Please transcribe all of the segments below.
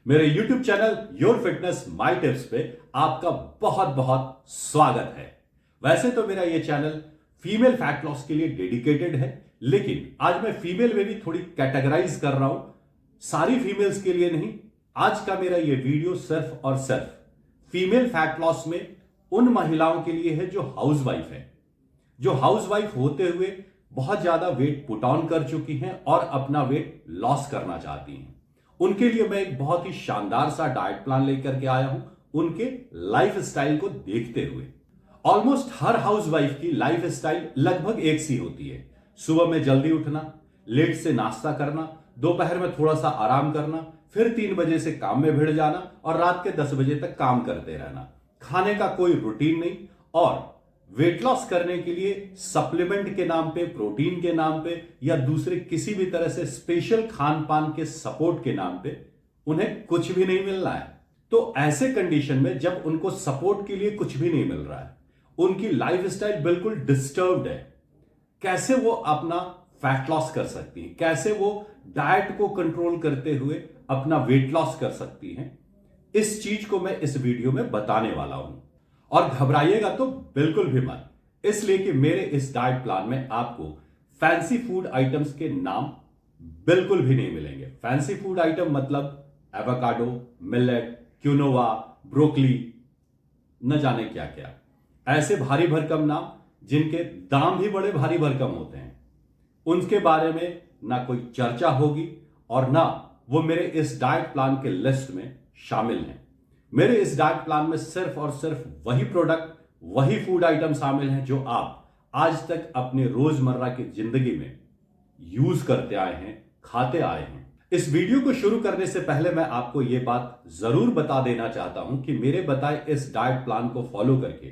मेरे YouTube channel your fitness my tips पे आपका बहुत बहुत स्वागत है। वैसे तो मेरा ये चैनल फीमेल फैट लॉस के लिए डेडिकेटेड है, लेकिन आज मैं फीमेल में भी थोड़ी कैटेगराइज कर रहा हूं, सारी फीमेल्स के लिए नहीं। आज का मेरा ये वीडियो सिर्फ और सिर्फ फीमेल फैट लॉस में उन महिलाओं के लिए है जो हाउसवाइफ है, जो हाउसवाइफ होते हुए बहुत ज्यादा वेट पुट ऑन कर चुकी हैं और अपना वेट लॉस करना चाहती हैं। उनके लिए मैं एक बहुत ही शानदार सा डाइट प्लान लेकर के आया हूं, उनके लाइफ स्टाइल को देखते हुए। ऑलमोस्ट हर हाउसवाइफ की लाइफ स्टाइल लगभग एक सी होती है। सुबह में जल्दी उठना, लेट से नाश्ता करना, दोपहर में थोड़ा सा आराम करना, फिर 3 बजे से काम में भिड़ जाना और रात के 10 बजे तक काम करते रहना। खाने का कोई रूटीन नहीं और वेट लॉस करने के लिए सप्लीमेंट के नाम पे, प्रोटीन के नाम पे या दूसरे किसी भी तरह से स्पेशल खान पान के सपोर्ट के नाम पे उन्हें कुछ भी नहीं मिल रहा है। तो ऐसे कंडीशन में जब उनको सपोर्ट के लिए कुछ भी नहीं मिल रहा है, उनकी लाइफ स्टाइल बिल्कुल डिस्टर्ब्ड है, कैसे वो अपना फैट लॉस कर सकती हैं, कैसे वो डाइट को कंट्रोल करते हुए अपना वेट लॉस कर सकती हैं, इस चीज को मैं इस वीडियो में बताने वाला हूं। और घबराइएगा तो बिल्कुल भी मत, इसलिए कि मेरे इस डाइट प्लान में आपको फैंसी फूड आइटम्स के नाम बिल्कुल भी नहीं मिलेंगे। फैंसी फूड आइटम मतलब एवोकाडो, मिलेट, क्विनोआ, ब्रोकली, न जाने क्या क्या, ऐसे भारी भरकम नाम जिनके दाम भी बड़े भारी भरकम होते हैं, उनके बारे में ना कोई चर्चा होगी और ना वो मेरे इस डाइट प्लान के लिस्ट में शामिल हैं। मेरे इस डाइट प्लान में सिर्फ और सिर्फ वही प्रोडक्ट, वही फूड आइटम शामिल हैं जो आप आज तक अपने रोजमर्रा की जिंदगी में यूज करते आए हैं, खाते आए हैं। इस वीडियो को शुरू करने से पहले मैं आपको यह बात जरूर बता देना चाहता हूं कि मेरे बताए इस डाइट प्लान को फॉलो करके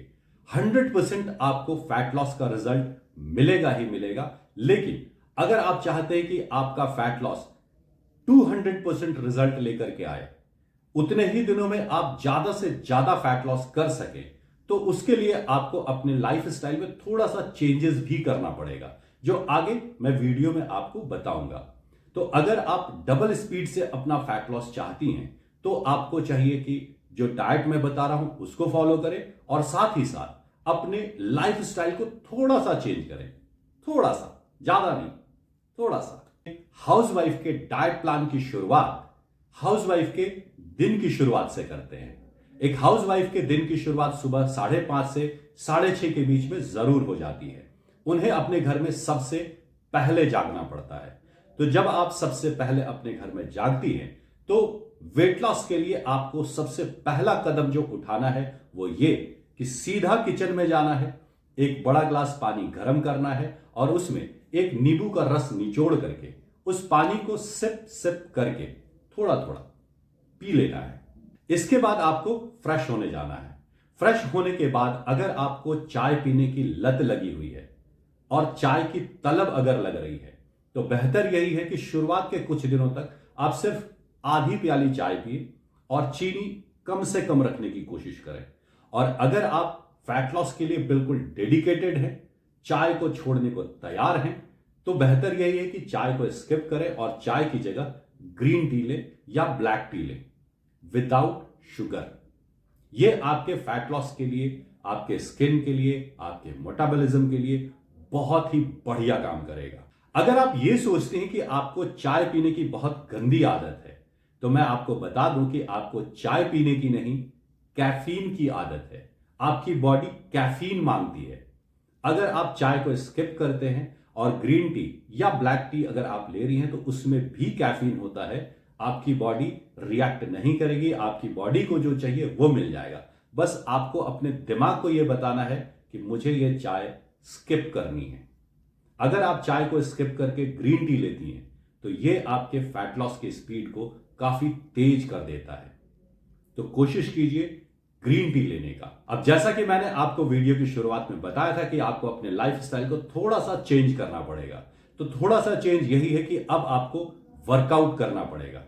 100% आपको फैट लॉस का रिजल्ट मिलेगा ही मिलेगा। लेकिन अगर आप चाहते हैं कि आपका फैट लॉस 200% रिजल्ट लेकर के आए, उतने ही दिनों में आप ज्यादा से ज्यादा फैट लॉस कर सके, तो उसके लिए आपको अपने लाइफ स्टाइल में थोड़ा सा चेंजेस भी करना पड़ेगा, जो आगे मैं वीडियो में आपको बताऊंगा। तो अगर आप डबल स्पीड से अपना फैट लॉस चाहती हैं, तो आपको चाहिए कि जो डाइट मैं बता रहा हूं उसको फॉलो करें और साथ ही साथ अपने लाइफ स्टाइल को थोड़ा सा चेंज करें। थोड़ा सा, ज्यादा नहीं, थोड़ा सा। हाउसवाइफ के डाइट प्लान की शुरुआत हाउसवाइफ के दिन की शुरुआत से करते हैं। एक हाउसवाइफ के दिन की शुरुआत सुबह 5:30 से 6:30 के बीच में जरूर हो जाती है। उन्हें अपने घर में सबसे पहले जागना पड़ता है। तो जब आप सबसे पहले अपने घर में जागती हैं, तो वेट लॉस के लिए आपको सबसे पहला कदम जो उठाना है वो ये कि सीधा किचन में जाना है, एक बड़ा ग्लास पानी गर्म करना है और उसमें एक नींबू का रस निचोड़ करके उस पानी को सिप सिप करके थोड़ा थोड़ा पी लेना है। इसके बाद आपको फ्रेश होने जाना है। फ्रेश होने के बाद अगर आपको चाय पीने की लत लगी हुई है और चाय की तलब अगर लग रही है, तो बेहतर यही है कि शुरुआत के कुछ दिनों तक आप सिर्फ आधी प्याली चाय पिए और चीनी कम से कम रखने की कोशिश करें। और अगर आप फैट लॉस के लिए बिल्कुल डेडिकेटेड हैं, चाय को छोड़ने को तैयार हैं, तो बेहतर यही है कि चाय को स्किप करें और चाय की जगह ग्रीन टी लें या ब्लैक टी लें विदाउट शुगर। यह आपके फैट लॉस के लिए, आपके स्किन के लिए, आपके मेटाबॉलिज्म के लिए बहुत ही बढ़िया काम करेगा। अगर आप यह सोचते हैं कि आपको चाय पीने की बहुत गंदी आदत है, तो मैं आपको बता दूं कि आपको चाय पीने की नहीं, कैफीन की आदत है। आपकी बॉडी कैफीन मांगती है। अगर आप चाय को स्किप करते हैं और ग्रीन टी या ब्लैक टी अगर आप ले रही हैं, तो उसमें भी कैफीन होता है। आपकी बॉडी रिएक्ट नहीं करेगी, आपकी बॉडी को जो चाहिए वो मिल जाएगा। बस आपको अपने दिमाग को यह बताना है कि मुझे यह चाय स्किप करनी है। अगर आप चाय को स्किप करके ग्रीन टी लेती हैं, तो यह आपके फैट लॉस की स्पीड को काफी तेज कर देता है। तो कोशिश कीजिए ग्रीन टी लेने का। अब जैसा कि मैंने आपको वीडियो की शुरुआत में बताया था कि आपको अपने लाइफ स्टाइल को थोड़ा सा चेंज करना पड़ेगा, तो थोड़ा सा चेंज यही है कि अब आपको वर्कआउट करना पड़ेगा।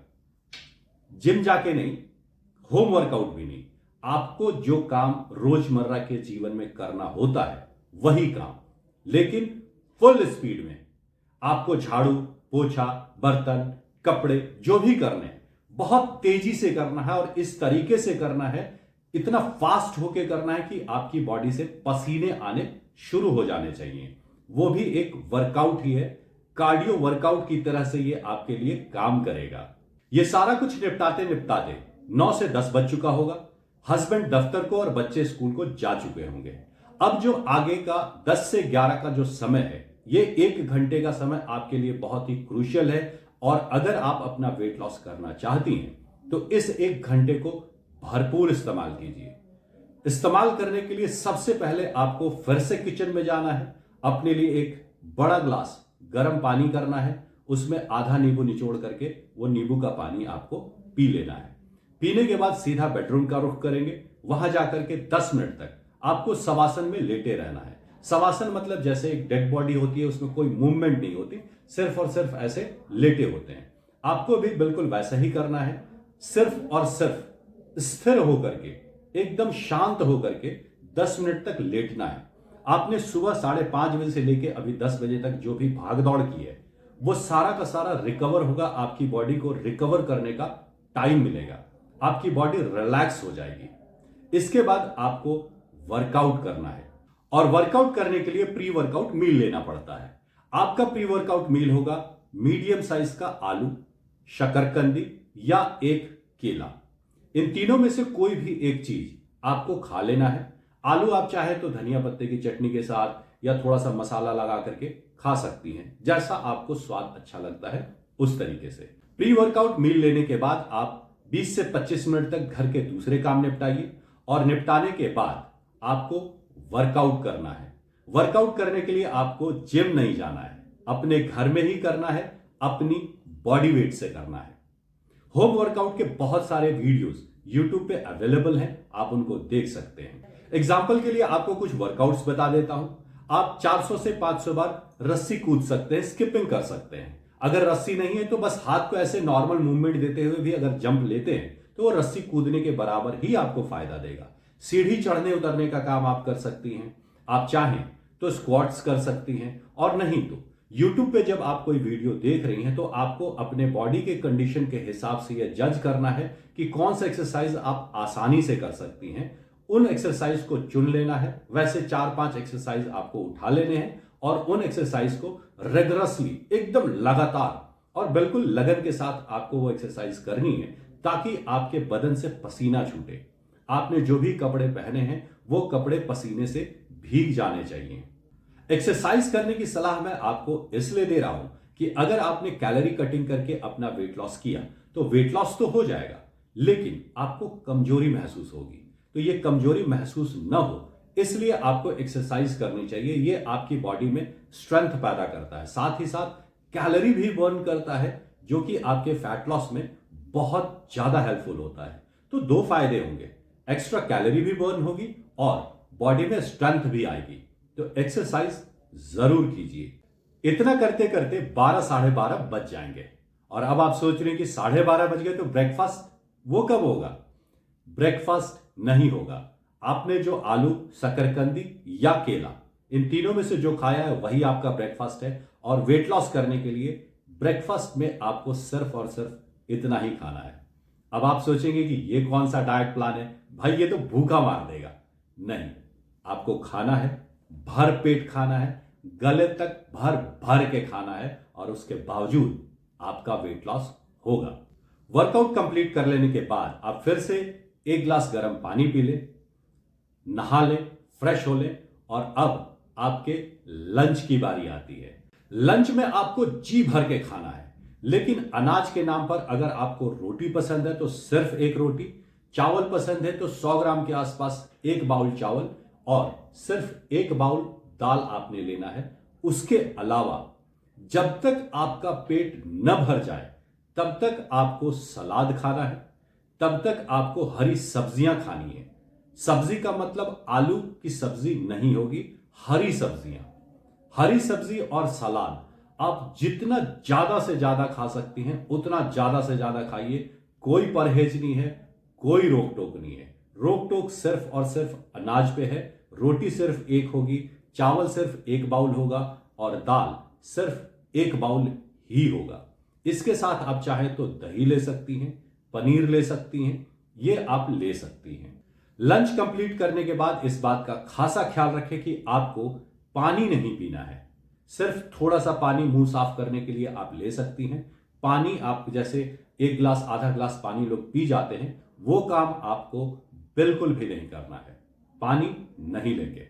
जिम जाके नहीं, होम वर्कआउट भी नहीं, आपको जो काम रोजमर्रा के जीवन में करना होता है वही काम, लेकिन फुल स्पीड में। आपको झाड़ू, पोछा, बर्तन, कपड़े जो भी करने हैं बहुत तेजी से करना है और इस तरीके से करना है, इतना फास्ट होके करना है कि आपकी बॉडी से पसीने आने शुरू हो जाने चाहिए। वो भी एक वर्कआउट ही है, कार्डियो वर्कआउट की तरह से ये आपके लिए काम करेगा। ये सारा कुछ निपटाते निपटाते 9 से 10 बज चुका होगा। हस्बैंड दफ्तर को और बच्चे स्कूल को जा चुके होंगे। अब जो आगे का 10 से 11 का जो समय है, ये 1 घंटे का समय आपके लिए बहुत ही क्रूशियल है। और अगर आप अपना वेट लॉस करना चाहती हैं तो इस 1 घंटे को भरपूर इस्तेमाल कीजिए। इस्तेमाल करने के लिए सबसे पहले आपको फिर से किचन में जाना है, अपने लिए एक बड़ा ग्लास गर्म पानी करना है, उसमें आधा नींबू निचोड़ करके वो नींबू का पानी आपको पी लेना है। पीने के बाद सीधा बेडरूम का रुख करेंगे। वहां जाकर के 10 मिनट तक आपको शवासन में लेटे रहना है। शवासन मतलब जैसे एक डेड बॉडी होती है, उसमें कोई मूवमेंट नहीं होती, सिर्फ और सिर्फ ऐसे लेटे होते हैं। आपको भी बिल्कुल वैसा ही करना है, सिर्फ और सिर्फ स्थिर होकर के, एकदम शांत होकर के 10 मिनट तक लेटना है। आपने सुबह 5:30 बजे से लेके अभी 10 बजे तक जो भी भागदौड़ की है, वो सारा का सारा रिकवर होगा। आपकी बॉडी को रिकवर करने का टाइम मिलेगा, आपकी बॉडी रिलैक्स हो जाएगी। इसके बाद आपको वर्कआउट करना है और वर्कआउट करने के लिए प्री वर्कआउट मील लेना पड़ता है। आपका प्री वर्कआउट मील होगा मीडियम साइज का आलू, शकरकंदी या एक केला। इन तीनों में से कोई भी एक चीज आपको खा लेना है। आलू आप चाहे तो धनिया पत्ते की चटनी के साथ या थोड़ा सा मसाला लगा करके खा सकती हैं, जैसा आपको स्वाद अच्छा लगता है उस तरीके से। प्री वर्कआउट मील लेने के बाद आप 20 से 25 मिनट तक घर के दूसरे काम निपटाइए और निपटाने के बाद आपको वर्कआउट करना है। वर्कआउट करने के लिए आपको जिम नहीं जाना है, अपने घर में ही करना है, अपनी बॉडी वेट से करना है। होम वर्कआउट के बहुत सारे वीडियोस YouTube पे अवेलेबल हैं, आप उनको देख सकते हैं। एग्जाम्पल के लिए आपको कुछ वर्कआउट्स बता देता हूं। आप 400 से 500 बार रस्सी कूद सकते हैं, स्किपिंग कर सकते हैं। अगर रस्सी नहीं है तो बस हाथ को ऐसे नॉर्मल मूवमेंट देते हुए भी अगर जंप लेते हैं तो वो रस्सी कूदने के बराबर ही आपको फायदा देगा। सीढ़ी चढ़ने उतरने का काम आप कर सकती हैं। आप चाहें तो स्क्वाट्स कर सकती हैं, और नहीं तो YouTube पे जब आप कोई वीडियो देख रही हैं तो आपको अपने बॉडी के कंडीशन के हिसाब से यह जज करना है कि कौन सा एक्सरसाइज आप आसानी से कर सकती हैं। उन एक्सरसाइज को चुन लेना है। वैसे 4-5 एक्सरसाइज आपको उठा लेने हैं और उन एक्सरसाइज को रेगुलरली, एकदम लगातार और बिल्कुल लगन के साथ आपको वो एक्सरसाइज करनी है, ताकि आपके बदन से पसीना छूटे। आपने जो भी कपड़े पहने हैं वो कपड़े पसीने से भीग जाने चाहिए। एक्सरसाइज करने की सलाह मैं आपको इसलिए दे रहा हूं कि अगर आपने कैलोरी कटिंग करके अपना वेट लॉस किया तो वेट लॉस तो हो जाएगा, लेकिन आपको कमजोरी महसूस होगी। तो ये कमजोरी महसूस न हो इसलिए आपको एक्सरसाइज करनी चाहिए। ये आपकी बॉडी में स्ट्रेंथ पैदा करता है, साथ ही साथ कैलोरी भी बर्न करता है, जो कि आपके फैट लॉस में बहुत ज्यादा हेल्पफुल होता है। तो 2 फायदे होंगे, एक्स्ट्रा कैलोरी भी बर्न होगी और बॉडी में स्ट्रेंथ भी आएगी। तो एक्सरसाइज जरूर कीजिए। इतना करते करते 12 साढ़े 12 बज जाएंगे और अब आप सोच रहे हैं कि 12:30 बज गए तो ब्रेकफास्ट वो कब होगा? ब्रेकफास्ट नहीं होगा। आपने जो आलू, शकरकंदी या केला, इन तीनों में से जो खाया है वही आपका ब्रेकफास्ट है। और वेट लॉस करने के लिए ब्रेकफास्ट में आपको सिर्फ और सिर्फ इतना ही खाना है। अब आप सोचेंगे कि ये कौन सा डाइट प्लान है भाई, ये तो भूखा मार देगा। नहीं, आपको खाना है, भर पेट खाना है, गले तक भर भर के खाना है और उसके बावजूद आपका वेट लॉस होगा। वर्कआउट कंप्लीट कर लेने के बाद आप फिर से 1 गिलास गर्म पानी पी लें, नहा लें, फ्रेश हो लें और अब आपके लंच की बारी आती है। लंच में आपको जी भर के खाना है, लेकिन अनाज के नाम पर अगर आपको रोटी पसंद है तो सिर्फ 1 रोटी, चावल पसंद है तो 100 ग्राम के आसपास 1 बाउल चावल और सिर्फ 1 बाउल दाल आपने लेना है। उसके अलावा जब तक आपका पेट न भर जाए तब तक आपको सलाद खाना है, तब तक आपको हरी सब्जियां खानी है। सब्जी का मतलब आलू की सब्जी नहीं होगी, हरी सब्जियां। हरी सब्जी और सलाद आप जितना ज्यादा से ज्यादा खा सकती हैं उतना ज्यादा से ज्यादा खाइए। कोई परहेज नहीं है, कोई रोक टोक नहीं है। रोक टोक सिर्फ और सिर्फ अनाज पे है। रोटी सिर्फ 1 होगी, चावल सिर्फ 1 बाउल होगा और दाल सिर्फ 1 बाउल ही होगा। इसके साथ आप चाहे तो दही ले सकती हैं, पनीर ले सकती हैं, ये आप ले सकती हैं। लंच कंप्लीट करने के बाद इस बात का खासा ख्याल रखें कि आपको पानी नहीं पीना है। सिर्फ थोड़ा सा पानी मुंह साफ करने के लिए आप ले सकती हैं। पानी आप जैसे 1 गिलास आधा गिलास पानी लोग पी जाते हैं, वो काम आपको बिल्कुल भी नहीं करना है। पानी नहीं लेंगे।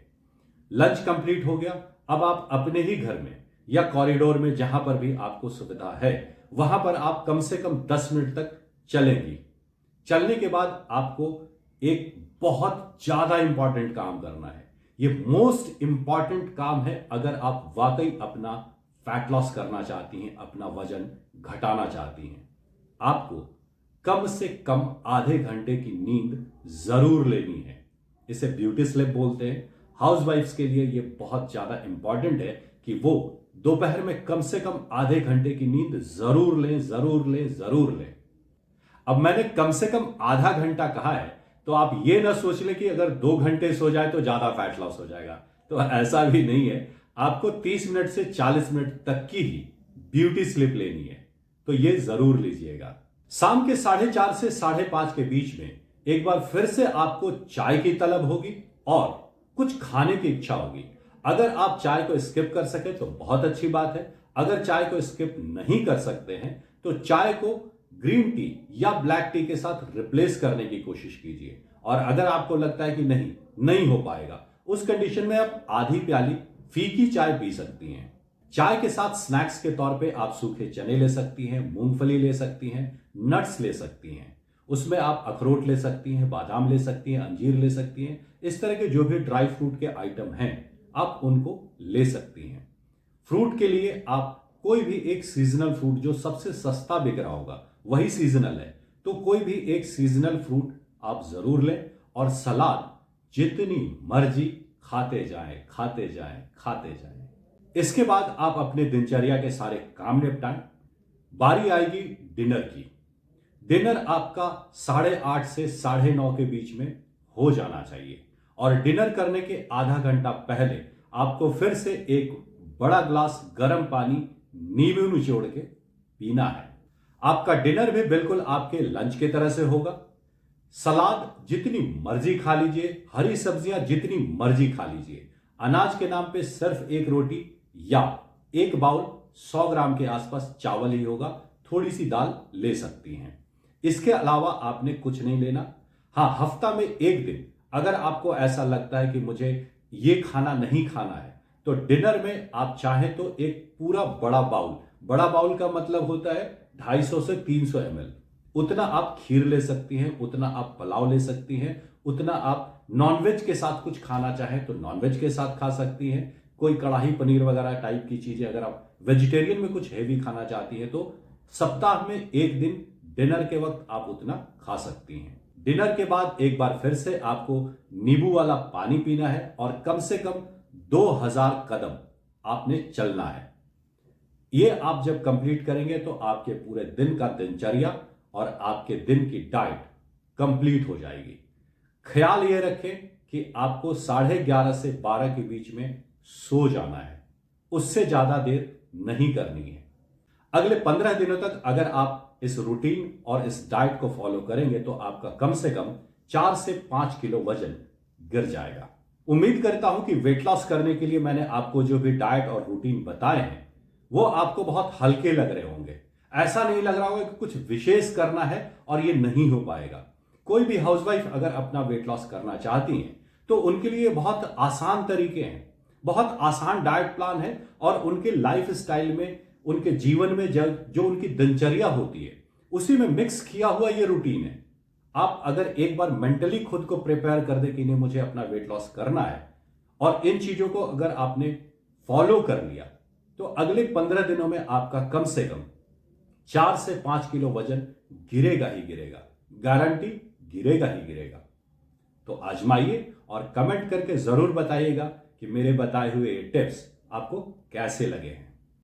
लंच कंप्लीट हो गया। अब आप अपने ही घर में या कॉरिडोर में जहां पर भी आपको सुविधा है वहां पर आप कम से कम 10 मिनट तक चलेंगी। चलने के बाद आपको एक बहुत ज्यादा इंपॉर्टेंट काम करना है। ये मोस्ट इंपॉर्टेंट काम है अगर आप वाकई अपना फैट लॉस करना चाहती हैं, अपना वजन घटाना चाहती हैं। आपको कम से कम आधे घंटे की नींद जरूर लेनी है। इसे ब्यूटी स्लीप बोलते हैं। हाउसवाइफ्स के लिए यह बहुत ज्यादा इंपॉर्टेंट है कि वो दोपहर में कम से कम आधे घंटे की नींद जरूर लें, जरूर लें, जरूर लें। अब मैंने कम से कम आधा घंटा कहा है, तो आप ये ना सोच लें कि अगर 2 घंटे सो जाए तो ज्यादा फैट लॉस हो जाएगा, तो ऐसा भी नहीं है। आपको 30 मिनट से 40 मिनट तक की ही ब्यूटी स्लीप लेनी है, तो ये जरूर लीजिएगा। शाम के 4:30 से 5:30 के बीच में एक बार फिर से आपको चाय की तलब होगी और कुछ खाने की इच्छा होगी। अगर आप चाय को स्किप कर सके तो बहुत अच्छी बात है। अगर चाय को स्किप नहीं कर सकते हैं तो चाय को ग्रीन टी या ब्लैक टी के साथ रिप्लेस करने की कोशिश कीजिए। और अगर आपको लगता है कि नहीं हो पाएगा, उस कंडीशन में आप आधी प्याली फीकी चाय पी सकती हैं। चाय के साथ स्नैक्स के तौर पे आप सूखे चने ले सकती हैं, मूंगफली ले सकती हैं, नट्स ले सकती हैं। उसमें आप अखरोट ले सकती हैं, बादाम ले सकती हैं, अंजीर ले सकती हैं। इस तरह के जो भी ड्राई फ्रूट के आइटम हैं आप उनको ले सकती हैं। फ्रूट के लिए आप कोई भी एक सीजनल फ्रूट जो सबसे सस्ता बिक रहा होगा वही सीजनल है, तो कोई भी एक सीजनल फ्रूट आप जरूर लें। और सलाद जितनी मर्जी खाते जाएं, खाते जाएं, खाते जाएं। इसके बाद आप अपने दिनचर्या के सारे काम निपटाएं। बारी आएगी डिनर की। डिनर आपका 8:30 से 9:30 के बीच में हो जाना चाहिए। और डिनर करने के आधा घंटा पहले आपको फिर से एक बड़ा ग्लास गर्म पानी नींबू निचोड़ के पीना है। आपका डिनर भी बिल्कुल आपके लंच की तरह से होगा। सलाद जितनी मर्जी खा लीजिए, हरी सब्जियां जितनी मर्जी खा लीजिए। अनाज के नाम पे सिर्फ एक रोटी या एक बाउल 100 ग्राम के आसपास चावल ही होगा। थोड़ी सी दाल ले सकती हैं। इसके अलावा आपने कुछ नहीं लेना। हाँ, हफ्ता में एक दिन अगर आपको ऐसा लगता है कि मुझे ये खाना नहीं खाना है, तो डिनर में आप चाहें तो एक पूरा बड़ा बाउल का मतलब होता है 250 से 300 ml, उतना आप खीर ले सकती हैं, उतना आप पुलाव ले सकती हैं, उतना आप नॉनवेज के साथ कुछ खाना चाहें तो नॉनवेज के साथ खा सकती हैं। कोई कढ़ाई पनीर वगैरह टाइप की चीजें, अगर आप वेजिटेरियन में कुछ हैवी खाना चाहती हैं तो सप्ताह में एक दिन डिनर के वक्त आप उतना खा सकती हैं। डिनर के बाद एक बार फिर से आपको नींबू वाला पानी पीना है और कम से कम 2000 कदम आपने चलना है। ये आप जब कंप्लीट करेंगे तो आपके पूरे दिन का दिनचर्या और आपके दिन की डाइट कंप्लीट हो जाएगी। ख्याल ये रखें कि आपको 11:30 से 12 के बीच में सो जाना है, उससे ज्यादा देर नहीं करनी है। अगले 15 दिनों तक अगर आप इस रूटीन और इस डाइट को फॉलो करेंगे तो आपका कम से कम 4 से 5 किलो वजन गिर जाएगा। उम्मीद करता हूं कि वेट लॉस करने के लिए मैंने आपको जो भी डाइट और रूटीन बताए हैं वो आपको बहुत हल्के लग रहे होंगे। ऐसा नहीं लग रहा होगा कि कुछ विशेष करना है और ये नहीं हो पाएगा। कोई भी हाउसवाइफ अगर अपना वेट लॉस करना चाहती हैं तो उनके लिए बहुत आसान तरीके हैं, बहुत आसान डाइट प्लान है और उनके लाइफ स्टाइल में, उनके जीवन में जो उनकी दिनचर्या होती है उसी में मिक्स किया हुआ ये रूटीन है। आप अगर एक बार मेंटली खुद को प्रिपेयर कर दे कि नहीं मुझे अपना वेट लॉस करना है और इन चीजों को अगर आपने फॉलो कर लिया तो अगले 15 दिनों में आपका कम से कम 4 से 5 किलो वजन गिरेगा ही गिरेगा, गारंटी गिरेगा ही गिरेगा। तो आजमाइए और कमेंट करके जरूर बताइएगा कि मेरे बताए हुए टिप्स आपको कैसे लगे हैं।